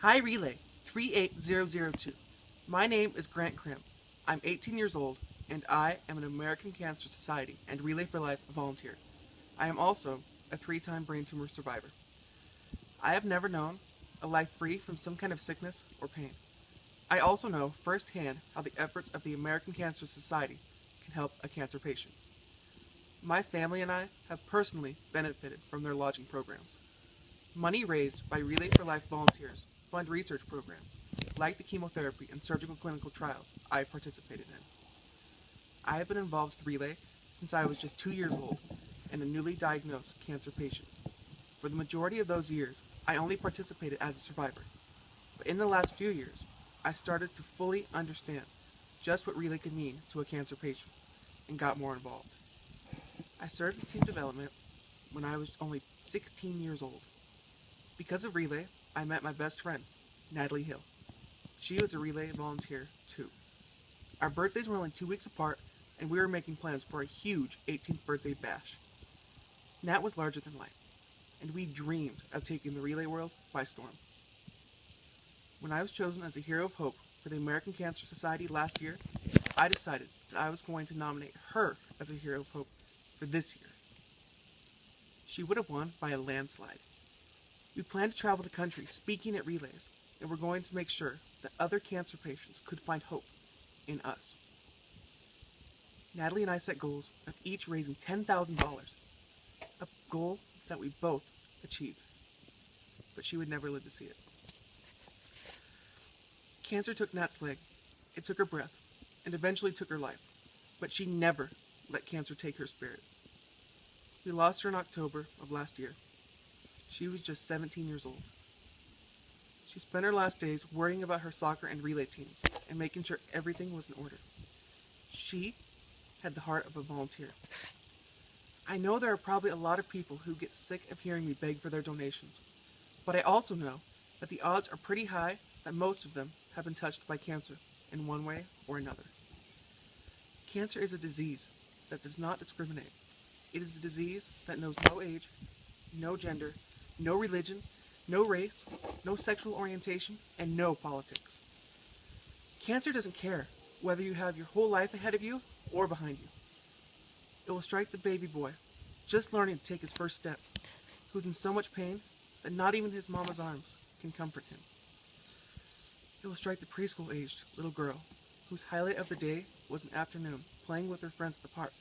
Hi Relay 38002. My name is Grant Krim. I'm 18 years old and I am an American Cancer Society and Relay for Life volunteer. I am also a 3-time brain tumor survivor. I have never known a life free from some kind of sickness or pain. I also know firsthand how the efforts of the American Cancer Society can help a cancer patient. My family and I have personally benefited from their lodging programs. Money raised by Relay for Life volunteers fund research programs, like the chemotherapy and surgical clinical trials I participated in. I have been involved with Relay since I was just 2 years old and a newly diagnosed cancer patient. For the majority of those years, I only participated as a survivor. But in the last few years, I started to fully understand just what Relay could mean to a cancer patient and got more involved. I served as team development when I was only 16 years old. Because of Relay, I met my best friend, Natalie Hill. She was a Relay volunteer too. Our birthdays were only 2 weeks apart, and we were making plans for a huge 18th birthday bash. Nat was larger than life, and we dreamed of taking the Relay world by storm. When I was chosen as a Hero of Hope for the American Cancer Society last year, I decided that I was going to nominate her as a Hero of Hope for this year. She would have won by a landslide. We planned to travel the country speaking at relays, and we're going to make sure that other cancer patients could find hope in us. Natalie and I set goals of each raising $10,000, a goal that we both achieved, but she would never live to see it. Cancer took Nat's leg, it took her breath, and eventually took her life, but she never let cancer take her spirit. We lost her in October of last year. She was just 17 years old. She spent her last days worrying about her soccer and relay teams and making sure everything was in order. She had the heart of a volunteer. I know there are probably a lot of people who get sick of hearing me beg for their donations, but I also know that the odds are pretty high that most of them have been touched by cancer in one way or another. Cancer is a disease that does not discriminate. It is a disease that knows no age, no gender, no religion, no race, no sexual orientation, and no politics. Cancer doesn't care whether you have your whole life ahead of you or behind you. It will strike the baby boy, just learning to take his first steps, who's in so much pain that not even his mama's arms can comfort him. It will strike the preschool-aged little girl, whose highlight of the day was an afternoon playing with her friends at the park,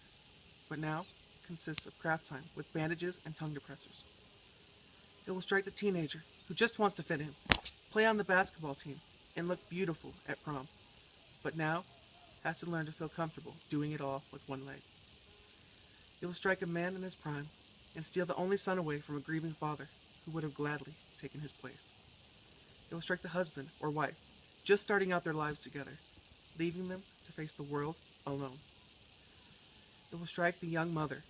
but now consists of craft time with bandages and tongue depressors. It will strike the teenager who just wants to fit in, play on the basketball team, and look beautiful at prom, but now has to learn to feel comfortable doing it all with one leg. It will strike a man in his prime and steal the only son away from a grieving father who would have gladly taken his place. It will strike the husband or wife just starting out their lives together, leaving them to face the world alone. It will strike the young mother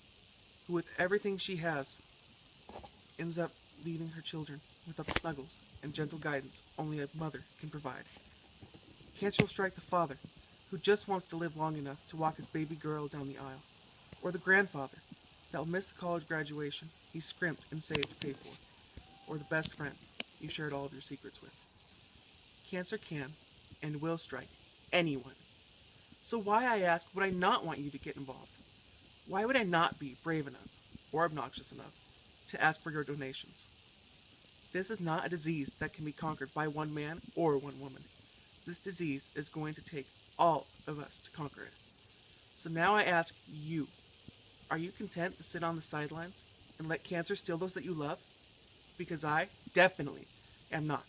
who, with everything she has, ends up leaving her children without the snuggles and gentle guidance only a mother can provide. Cancer will strike the father who just wants to live long enough to walk his baby girl down the aisle, or the grandfather that will miss the college graduation he scrimped and saved to pay for, or the best friend you shared all of your secrets with. Cancer can and will strike anyone. So why, I ask, would I not want you to get involved? Why would I not be brave enough or obnoxious enough to ask for your donations? This is not a disease that can be conquered by one man or one woman. This disease is going to take all of us to conquer it. So now I ask you, are you content to sit on the sidelines and let cancer steal those that you love? Because I definitely am not.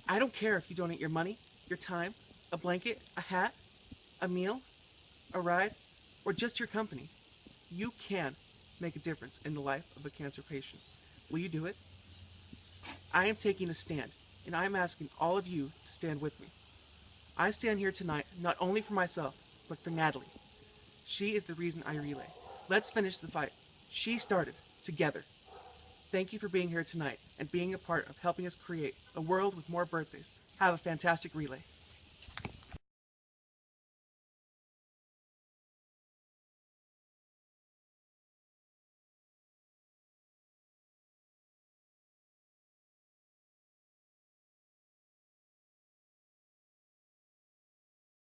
I don't care if you donate your money, your time, a blanket, a hat, a meal, a ride, or just your company. You can make a difference in the life of a cancer patient. Will you do it? I am taking a stand, and I am asking all of you to stand with me. I stand here tonight not only for myself, but for Natalie. She is the reason I relay. Let's finish the fight. She started, together. Thank you for being here tonight and being a part of helping us create a world with more birthdays. Have a fantastic relay.